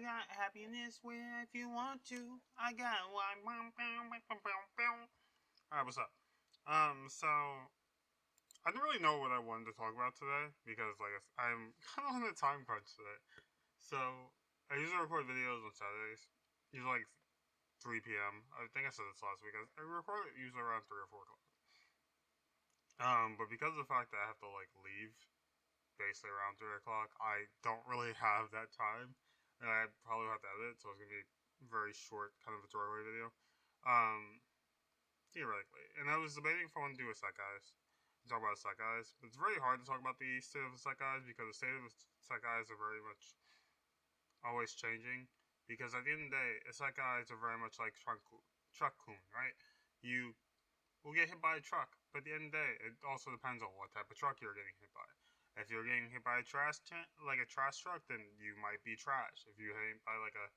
got happiness where if you want to. I got one. Alright, what's up? So I don't really know what I wanted to talk about today because, like, I'm kind of on a time crunch today. So I usually record videos on Saturdays, usually like 3 p.m. I think I said this last week. I record it usually around 3 or 4 o'clock. But because of the fact that I have to like leave basically around 3 o'clock, I don't really have that time, and I probably have to edit, so it's gonna be a very short, kind of a throwaway video. Um, Theoretically, and I was debating if I want to do a Sekais. Talk about Sekais, but it's very hard to talk about the state of the Sekais because the state of the Sekais are very much always changing. Because at the end of the day, Isekais are very much like truck-kun, right? You will get hit by a truck, but at the end of the day, it also depends on what type of truck you're getting hit by. If you're getting hit by a like a trash truck, then you might be trash. If you're hit by like a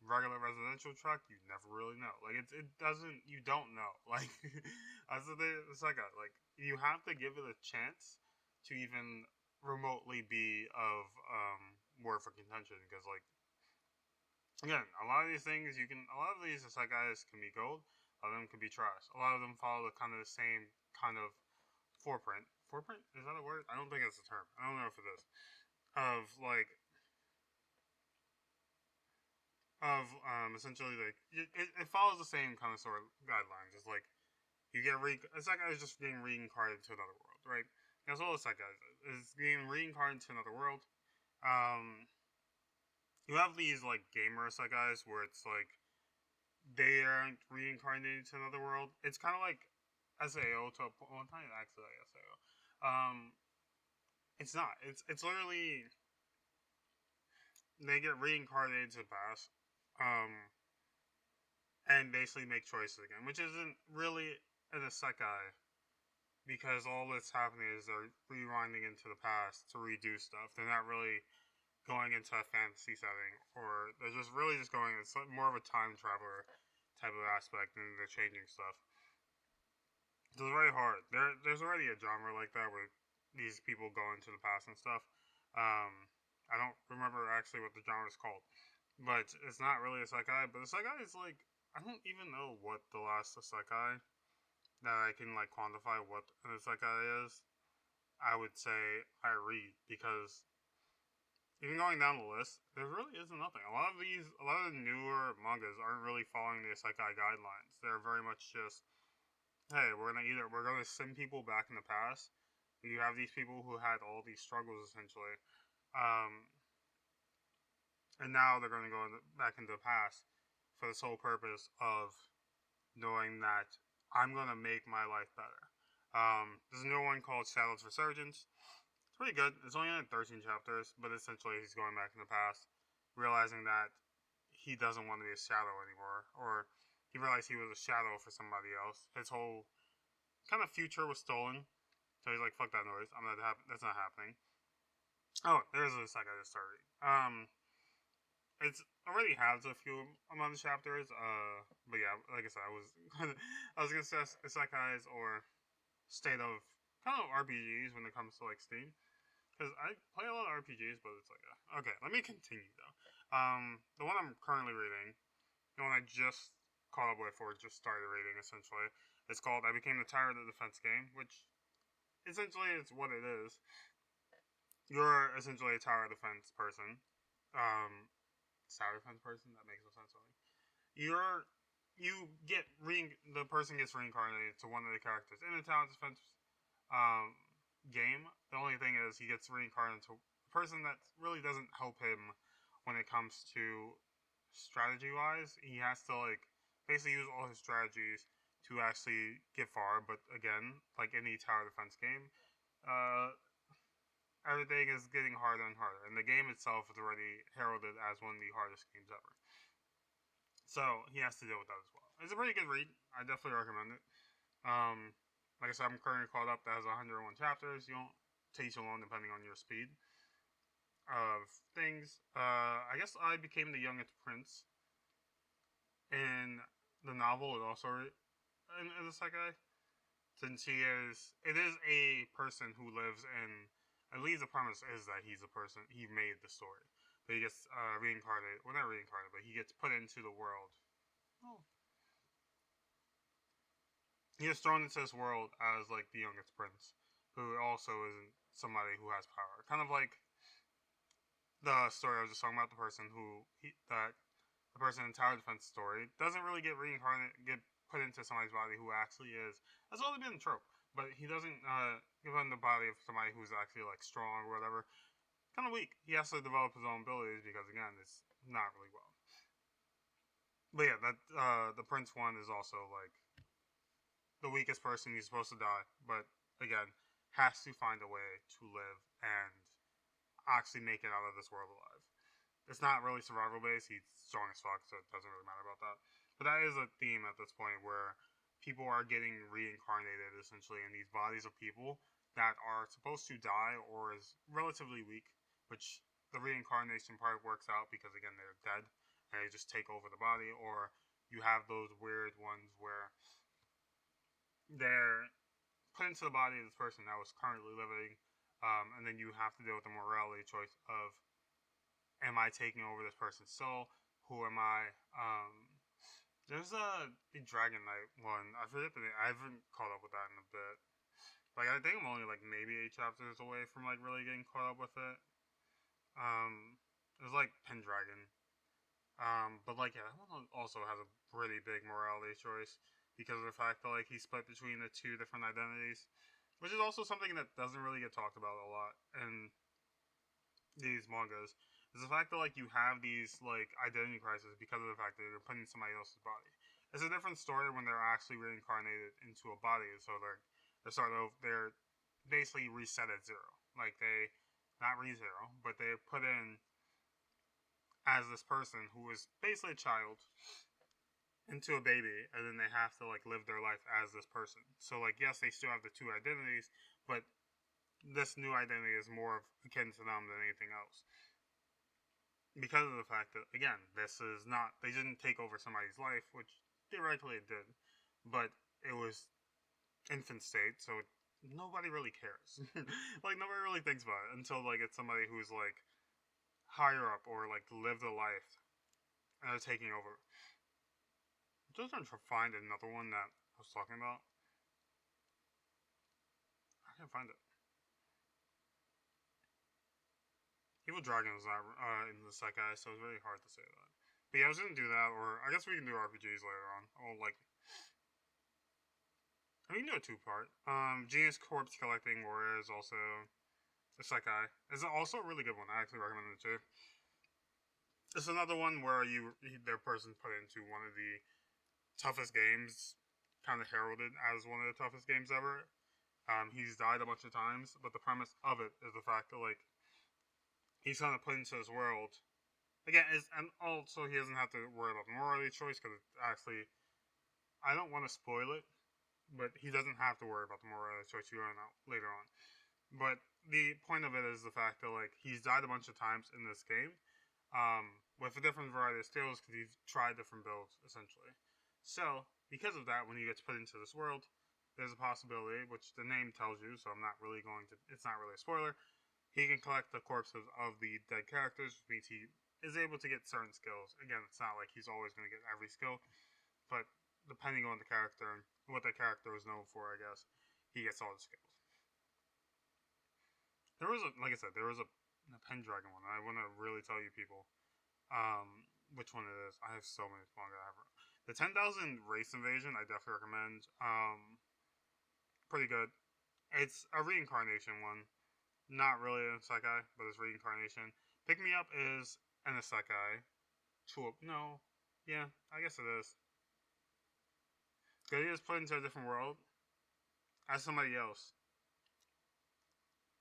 regular residential truck, you never really know. Like it doesn't, you don't know. Like that's the thing. It's like you have to give it a chance to even remotely be of worth for contention because like again, a lot of these things a lot of these guys can be gold, a lot of them can be trash. A lot of them follow the kind of the same kind of foreprint. Foreprint, is that a word? I don't think it's a term. I don't know if it is. Of like of essentially like it follows the same kind of sort of guidelines. It's like you get it's like I was just getting reincarnated to another world, right? That's all it's like guys is being reincarnated to another world. Um, you have these like gamer guys where it's like they aren't reincarnated to another world. It's kind of like SAO to a point. Well, not actually like SAO. It's not. It's literally they get reincarnated to the past, and basically make choices again, which isn't really an isekai because all that's happening is they're rewinding into the past to redo stuff. They're not really going into a fantasy setting, or they're just really just going. It's more of a time traveler type of aspect, and they're changing stuff. So it's very hard. There's already a genre like that where these people go into the past and stuff. I don't remember actually what the genre is called, but it's not really a isekai. But a isekai is like I don't even know what the last isekai that I can like quantify what an isekai is. I would say I read because even going down the list, there really isn't nothing. A lot of the newer mangas aren't really following the isekai guidelines. They're very much just hey, we're gonna send people back in the past. You have these people who had all these struggles essentially, um, and now they're gonna go back into the past for the sole purpose of knowing that I'm gonna make my life better. There's a new one called Shadow's Resurgence. It's pretty good. It's only in 13 chapters, but essentially he's going back in the past, realizing that he doesn't want to be a shadow anymore, or he realized he was a shadow for somebody else. His whole kind of future was stolen. So he's like, "Fuck that noise! That's not happening." Oh, there's a second I just started. It's already has a few amount of chapters. But yeah, like I said, I was gonna say isekais or state of kind of RPGs when it comes to like Steam because I play a lot of RPGs, but it's like okay. Let me continue though. The one I'm currently reading, the one I just caught up with or just started reading essentially, it's called "I Became the Tyrant of the Defense Game," which essentially it's what it is. You're essentially a tower defense person. Um, Tower defense person. That makes no sense to me. You're you get the person gets reincarnated to one of the characters in the tower defense um, game. The only thing is he gets reincarnated to a person that really doesn't help him when it comes to strategy wise. He has to like basically use all his strategies to actually get far. But again, like any tower defense game, uh, everything is getting harder and harder, and the game itself is already heralded as one of the hardest games ever. So he has to deal with that as well. It's a pretty good read. I definitely recommend it. Like I said, I'm currently caught up. That has 101 chapters. You don't take too long depending on your speed of things. I guess I became the youngest prince in the novel. It also in the second, since it is a person who lives in. I believe the premise is that he's a person. He made the story, but he gets reincarnated. Well, not reincarnated, but he gets put into the world. Oh. He is thrown into this world as like the youngest prince, who also isn't somebody who has power. Kind of like the story I was just talking about. The person in Tower Defense story doesn't really get reincarnated, get put into somebody's body who actually is. That's only been a trope, but he doesn't give him the body of somebody who's actually like strong or whatever. Kind of weak. He has to develop his own abilities because again, it's not really well. But yeah, that the Prince one is also like the weakest person. He's supposed to die, but again, has to find a way to live and actually make it out of this world alive. It's not really survival based. He's strong as fuck, so it doesn't really matter about that. But that is a theme at this point where people are getting reincarnated essentially in these bodies of people that are supposed to die or is relatively weak, which the reincarnation part works out because again they're dead and they just take over the body, or you have those weird ones where they're put into the body of this person that was currently living, and then you have to deal with the morality choice of am I taking over this person's soul? Who am I? There's the Dragon Knight one. I forget the name. I haven't caught up with that in a bit. Like I think I'm only like maybe 8 chapters away from like really getting caught up with it. It was like Pendragon. But like yeah, that one also has a pretty big morality choice because of the fact that like he's split between the two different identities, which is also something that doesn't really get talked about a lot in these mangas. Is the fact that like you have these like identity crises because of the fact that they're put in somebody else's body. It's a different story when they're actually reincarnated into a body, so they're basically reset at zero. Like they not re zero, but they're put in as this person who is basically a child into a baby, and then they have to like live their life as this person. So like yes, they still have the two identities, but this new identity is more akin to them than anything else. Because of the fact that again, this is not they didn't take over somebody's life, which theoretically it did, but it was infant state, so nobody really cares. Like nobody really thinks about it until like it's somebody who's like higher up or like lived a life and they're taking over. I'm just trying to find another one that I was talking about. I can't find it. Evil Dragon was not in the Sekai, so it's really hard to say that. But yeah, I was gonna do that, or I guess we can do RPGs later on. Oh, like I mean, do a two-part. Genius Corpse Collecting Warrior is also a Sekai. It's also a really good one. I actually recommend it too. It's another one where their person's put into one of the toughest games, kind of heralded as one of the toughest games ever. He's died a bunch of times, but the premise of it is the fact that like he's kind of put into this world again, and also he doesn't have to worry about the morality choice because it's actually I don't want to spoil it, but he doesn't have to worry about the morality choice you learn out later on. But the point of it is the fact that like he's died a bunch of times in this game, with a different variety of skills because he's tried different builds essentially. So because of that, when he gets put into this world, there's a possibility, which the name tells you, so I'm not really going to. It's not really a spoiler. He can collect the corpses of the dead characters, which means he is able to get certain skills. Again, it's not like he's always going to get every skill, but depending on the character and what the character is known for, I guess he gets all the skills. There was like I said, there was a Pendragon one. I want to really tell you people which one it is. I have so many manga. The 10,000 Race Invasion. I definitely recommend. Pretty good. It's a reincarnation one. Not really a isekai, but it's reincarnation. Pick Me Up is an isekai. No, yeah, I guess it is. Because he is put into a different world as somebody else,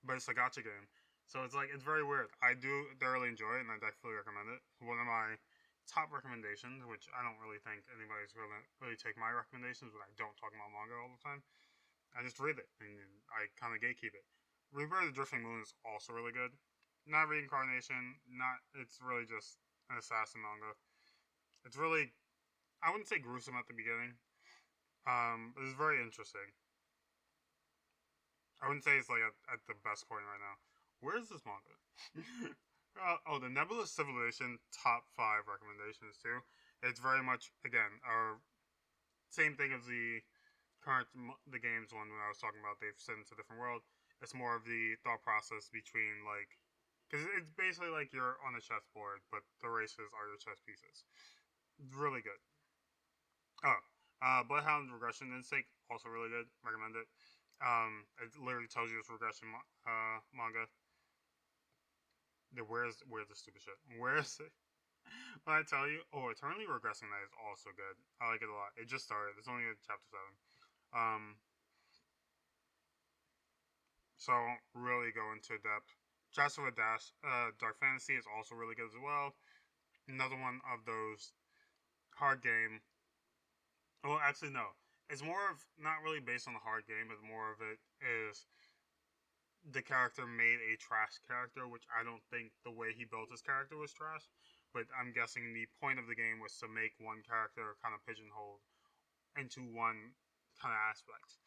but it's a gotcha game. So it's like it's very weird. I do thoroughly enjoy it, and I definitely recommend it. One of my top recommendations, which I don't really think anybody's gonna really take my recommendations, but I don't talk about manga all the time. I just read it and I kind of gatekeep it. Rebirth of the Drifting Moon is also really good. Not reincarnation. Not. It's really just an assassin manga. It's really. I wouldn't say gruesome at the beginning. But it's very interesting. I wouldn't say it's like at the best point right now. Where is this manga? The Nebulous Civilization top 5 recommendations too. It's very much again same thing as the games one when I was talking about. They've set into a different world. It's more of the thought process between like because it's basically like you're on a chessboard, but the races are your chess pieces. Really good. Oh, Bloodhound Regression Instinct also really good. Recommend it. It literally tells you it's regression manga. Where's the stupid shit? Where's it? When I tell you, Eternally Regressing That is also good. I like it a lot. It just started. It's only in chapter 7. Um, so I won't really go into depth. Joshua Dash, Dark Fantasy is also really good as well. Another one of those hard game. Well, actually, no. It's more of not really based on the hard game, but more of it is the character made a trash character, which I don't think the way he built his character was trash. But I'm guessing the point of the game was to make one character kind of pigeonholed into one kind of aspect.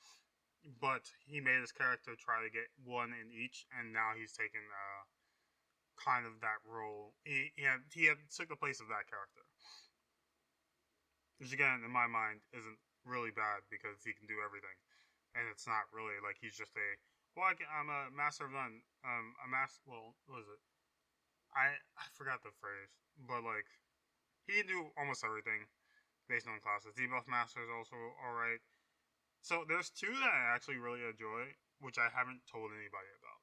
But he made his character try to get one in each, and now he's taken kind of that role. He had took the place of that character, which again, in my mind, isn't really bad because he can do everything, and it's not really like he's just a I'm a master of none. A master. Well, what was it? I forgot the phrase, but like he can do almost everything based on classes. Debuff master is also all right. So there's two that I actually really enjoy, which I haven't told anybody about.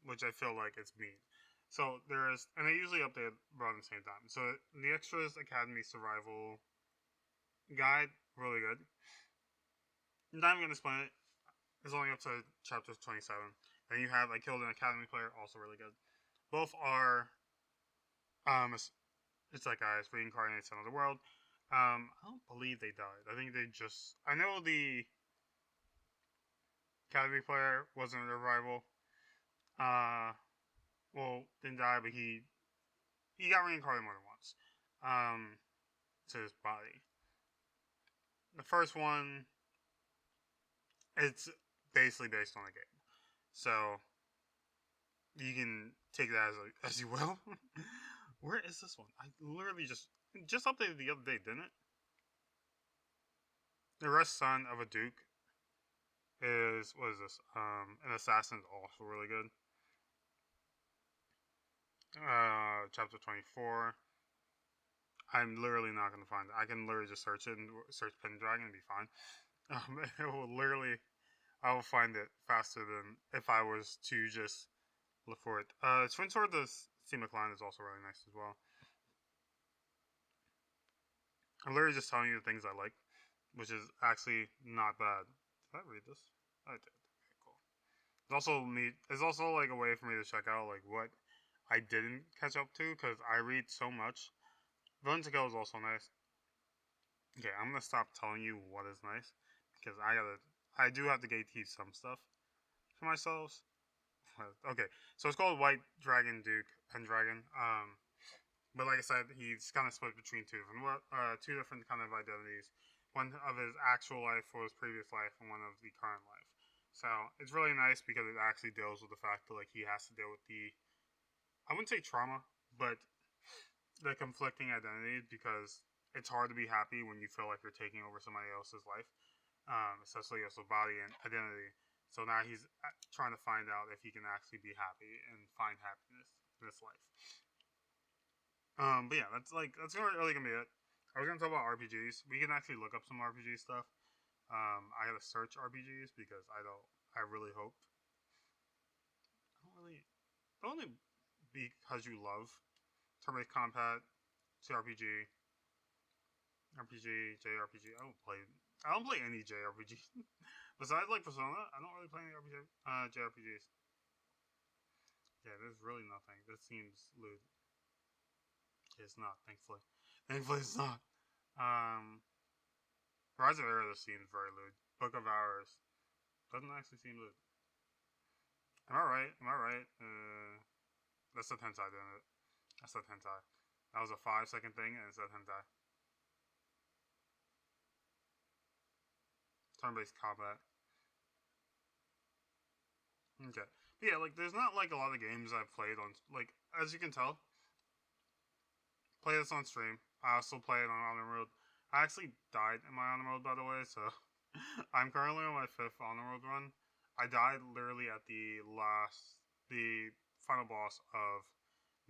Which I feel like it's mean. So there's, and they usually update around the same time. So the extras Academy Survival Guide, really good. I'm not even gonna explain it. It's only up to chapter 27. Then you have I Killed an Academy Player, also really good. Both are it's like guys reincarnates another world. I don't believe they died. I think they just. I know the Academy Player wasn't a rival. Uh, well, didn't die, but he got reincarnated more than once. To his body. The first one, it's basically based on the game, so you can take that as you will. Where is this one? I literally just updated the other day, didn't it? The rest son of a duke is what is this? An assassin is also really good. Chapter 24. I'm literally not gonna find it. I can literally just search it and search Pin Dragon and be fine. It will literally, I will find it faster than if I was to just look for it. Twin Sword the Steam Line is also really nice as well. I'm literally just telling you the things I like, which is actually not bad. Did I read this? I did. Okay, cool. It's also me. It's also like a way for me to check out like what I didn't catch up to because I read so much. Villain to Go is also nice. Okay, I'm gonna stop telling you what is nice because I do have to gatekeep some stuff for myself. Okay, so it's called White Dragon Duke Pendragon. But like I said, he's kind of split between two different kind of identities. One of his actual life or his previous life, and one of the current life. So it's really nice because it actually deals with the fact that like he has to deal with I wouldn't say trauma, but the conflicting identities because it's hard to be happy when you feel like you're taking over somebody else's life, especially also body and identity. So now he's trying to find out if he can actually be happy and find happiness in this life. But yeah, that's really gonna be it. I was gonna talk about RPGs. We can actually look up some RPG stuff. I gotta search RPGs because I don't. I really hope. I don't really. Only because you love turn-based combat, CRPG, RPG, JRPG. I don't play any JRPG. Besides like Persona, I don't really play any JRPGs. Yeah, there's really nothing. This seems lewd. It's not, thankfully. Thankfully, it's not. Um, Rise of Air seems very lewd. Book of Hours doesn't actually seem lewd. Am I right? Am I right? That's the hentai, didn't it? That's the hentai. That was a 5-second thing, and it said hentai. Turn-based combat. Okay. Yeah, like there's not like a lot of games I've played on, like, as you can tell, play this on stream. I also play it on Honor Road. I actually died in my Honor Road, by the way, so I'm currently on my 5th Honor Road run. I died literally at the final boss of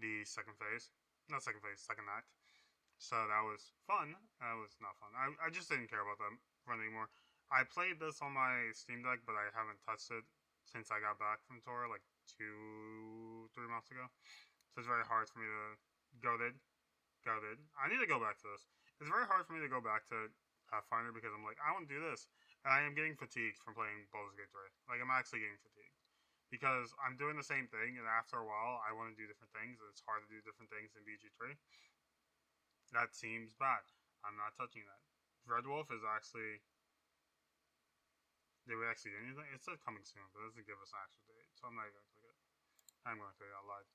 the second phase. Not second phase, second act. So that was fun. That was not fun. I just didn't care about that run anymore. I played this on my Steam Deck, but I haven't touched it since I got back from tour like 3 months ago. So it's very hard for me to go there. Goated. I need to go back to this. It's very hard for me to go back to Pathfinder because I'm like, I want to do this. And I am getting fatigued from playing Baldur's Gate 3. Like, I'm actually getting fatigued. Because I'm doing the same thing, and after a while, I want to do different things, and it's hard to do different things in BG3. That seems bad. I'm not touching that. Red Wolf is actually. Did we actually do anything? It said coming soon, but it doesn't give us an actual date, so I'm not even going to click it. I'm going to click it out loud.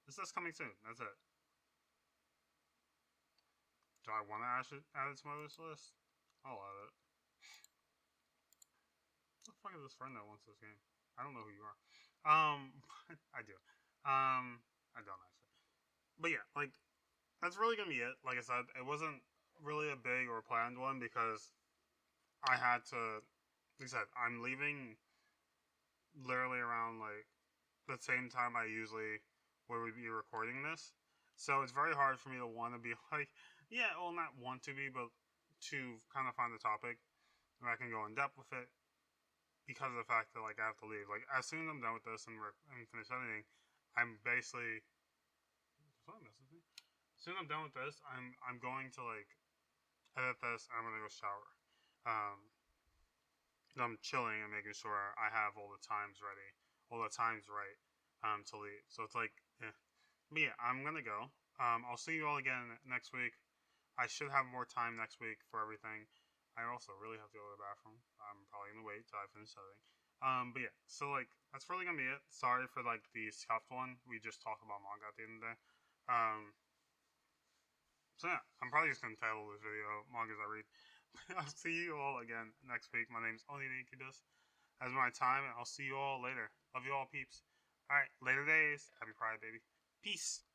It says coming soon. That's it. Do I want to add it to my wish list? I'll add it. What the fuck is this friend that wants this game? I don't know who you are. I do. I don't actually. But yeah, like that's really gonna be it. Like I said, it wasn't really a big or planned one because I had to. Like I said, I'm leaving literally around like the same time I usually would be recording this. So it's very hard for me to want to be like, yeah, well, not want to be, but to kind of find a topic and I can go in depth with it because of the fact that like I have to leave. Like as soon as I'm done with this and finish editing, I'm basically. As soon as I'm done with this, I'm going to like edit this. And I'm gonna go shower. Um, I'm chilling and making sure I have all the times ready, all the times right, to leave. So it's like, yeah. But yeah, I'm gonna go. I'll see you all again next week. I should have more time next week for everything. I also really have to go to the bathroom. I'm probably gonna wait till I finish editing. But yeah, so like that's really gonna be it. Sorry for like the scuffed one. We just talked about manga at the end of the day. Um, so yeah, I'm probably just gonna title this video "Mangas I Read." I'll see you all again next week. My name's Oninikudus. That's my time, and I'll see you all later. Love you all, peeps. All right, later days. Happy Pride, baby. Peace.